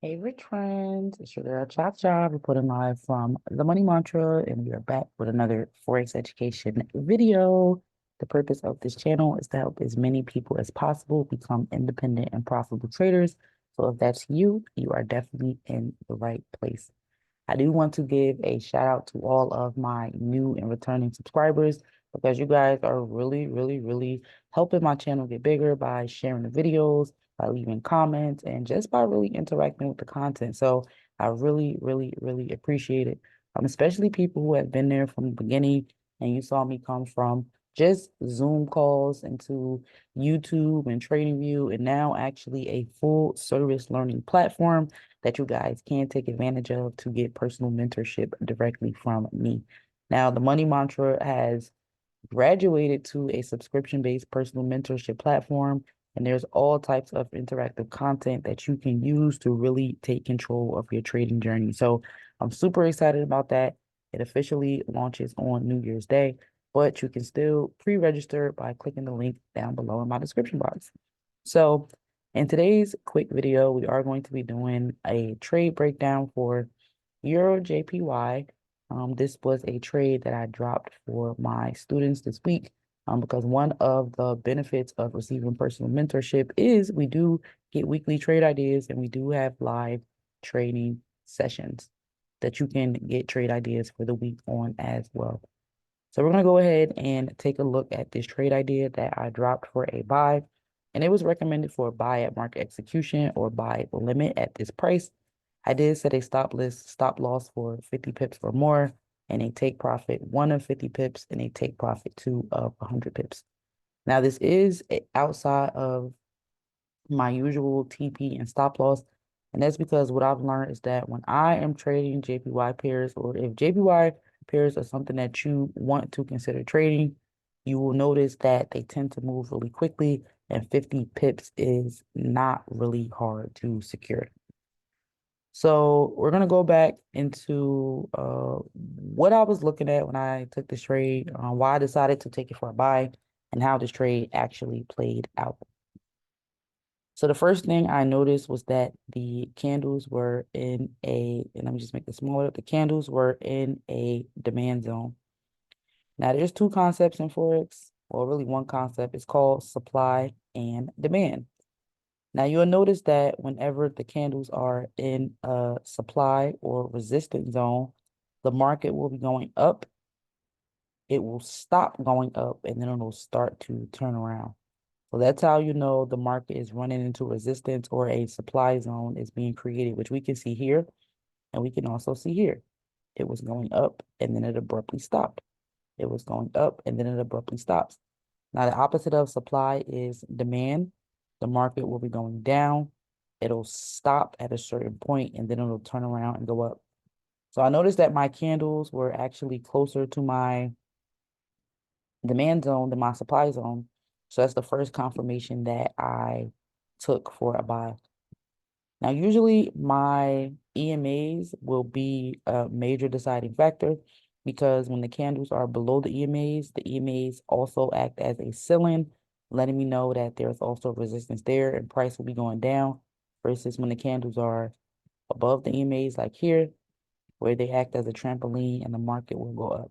Hey, rich friends, it's your girl Cha. Reporting live from the Money Mantra, and we are back with another Forex education video. The purpose of this channel is to help as many people as possible become independent and profitable traders. So if that's you, you are definitely in the right place. I do want to give a shout out to all of my new and returning subscribers because you guys are really helping my channel get bigger by sharing the videos, by leaving comments, and just by really interacting with the content. So I really appreciate it. Especially people who have been there from the beginning and you saw me come from just Zoom calls into YouTube and TradingView and now actually a full service learning platform that you guys can take advantage of to get personal mentorship directly from me. Now, the Money Mantra has graduated to a subscription-based personal mentorship platform, and there's all types of interactive content that you can use to really take control of your trading journey. So I'm super excited about that. It officially launches on New Year's Day, but you can still pre-register by clicking the link down below in my description box. So in today's quick video, we are going to be doing a trade breakdown for EURJPY. This was a trade that I dropped for my students this week because one of the benefits of receiving personal mentorship is we do get weekly trade ideas and we do have live trading sessions that you can get trade ideas for the week on as well. So we're going to go ahead and take a look at this trade idea that I dropped for a buy. And it was recommended for a buy at market execution or buy limit at this price. I did set a stop loss for 50 pips or more, and a take profit 1 of 50 pips and a take profit 2 of 100 pips. Now, this is outside of my usual TP and stop loss. And that's because what I've learned is that when I am trading JPY pairs, or if JPY pairs are something that you want to consider trading, you will notice that they tend to move really quickly, and 50 pips is not really hard to secure. So we're going to go back into what I was looking at when I took this trade, why I decided to take it for a buy, and how this trade actually played out. So the first thing I noticed was that the candles were in and let me just make this smaller. The candles were in a demand zone. Now there's two concepts in Forex, or really one concept. It's called supply and demand. Now you'll notice that whenever the candles are in a supply or resistance zone, the market will be going up. It will stop going up and then it'll start to turn around. So that's how you know the market is running into resistance or a supply zone is being created, which we can see here and we can also see here. It was going up and then it abruptly stopped. It was going up and then it abruptly stops. Now, the opposite of supply is demand. The market will be going down. It'll stop at a certain point and then it'll turn around and go up. So I noticed that my candles were actually closer to my demand zone than my supply zone. So that's the first confirmation that I took for a buy. Now, usually my EMAs will be a major deciding factor because when the candles are below the EMAs also act as a ceiling, letting me know that there's also resistance there and price will be going down versus when the candles are above the EMAs like here, where they act as a trampoline and the market will go up.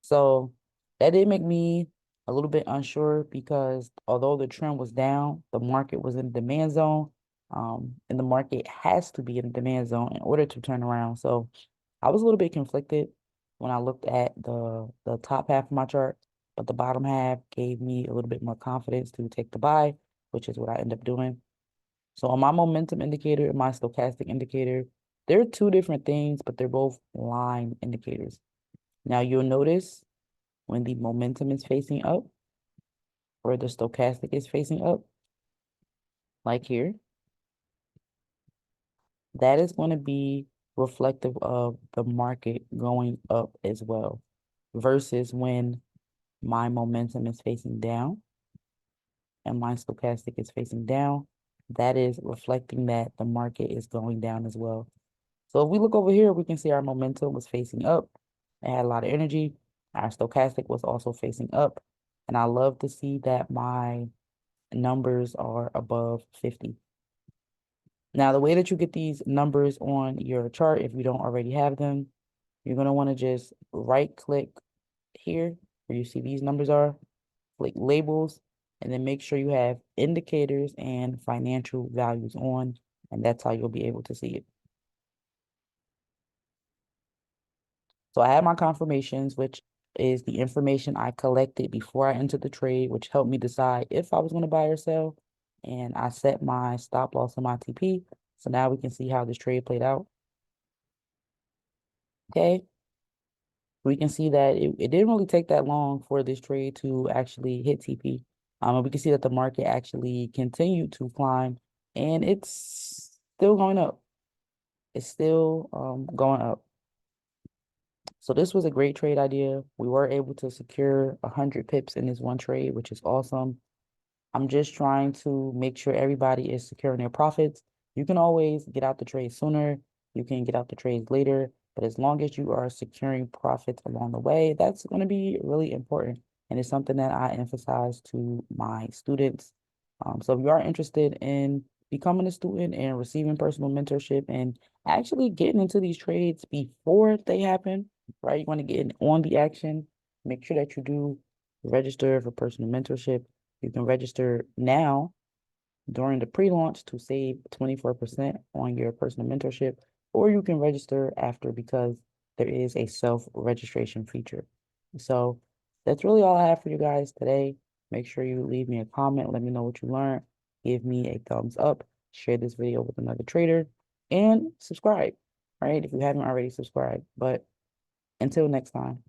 So that did make me a little bit unsure because although the trend was down, the market was in the demand zone. And the market has to be in the demand zone in order to turn around. So I was a little bit conflicted when I looked at the top half of my chart, but the bottom half gave me a little bit more confidence to take the buy, which is what I end up doing. So on my momentum indicator and my stochastic indicator, they're two different things, but they're both line indicators. Now you'll notice when the momentum is facing up or the stochastic is facing up, like here, that is going to be reflective of the market going up as well, versus when my momentum is facing down and my stochastic is facing down, that is reflecting that the market is going down as well. So if we look over here, we can see our momentum was facing up. It had a lot of energy. Our stochastic was also facing up. And I love to see that my numbers are above 50. Now, the way that you get these numbers on your chart, if you don't already have them, you're going to want to just right click here where you see these numbers are, click labels, and then make sure you have indicators and financial values on, and that's how you'll be able to see it. So I have my confirmations, which is the information I collected before I entered the trade, which helped me decide if I was going to buy or sell. And I set my stop loss and my TP. So now we can see how this trade played out. Okay. We can see that it didn't really take that long for this trade to actually hit TP. And we can see that the market actually continued to climb and it's still going up. It's still going up. So this was a great trade idea. We were able to secure 100 pips in this one trade, which is awesome. I'm just trying to make sure everybody is securing their profits. You can always get out the trade sooner. You can get out the trades later. But as long as you are securing profits along the way, that's going to be really important. And it's something that I emphasize to my students. So if you are interested in becoming a student and receiving personal mentorship and actually getting into these trades before they happen, right? You want to get in on the action. Make sure that you do register for personal mentorship. You can register now during the pre-launch to save 24% on your personal mentorship, or you can register after because there is a self-registration feature. So that's really all I have for you guys today. Make sure you leave me a comment. Let me know what you learned. Give me a thumbs up. Share this video with another trader and subscribe, right? If you haven't already subscribed. But until next time.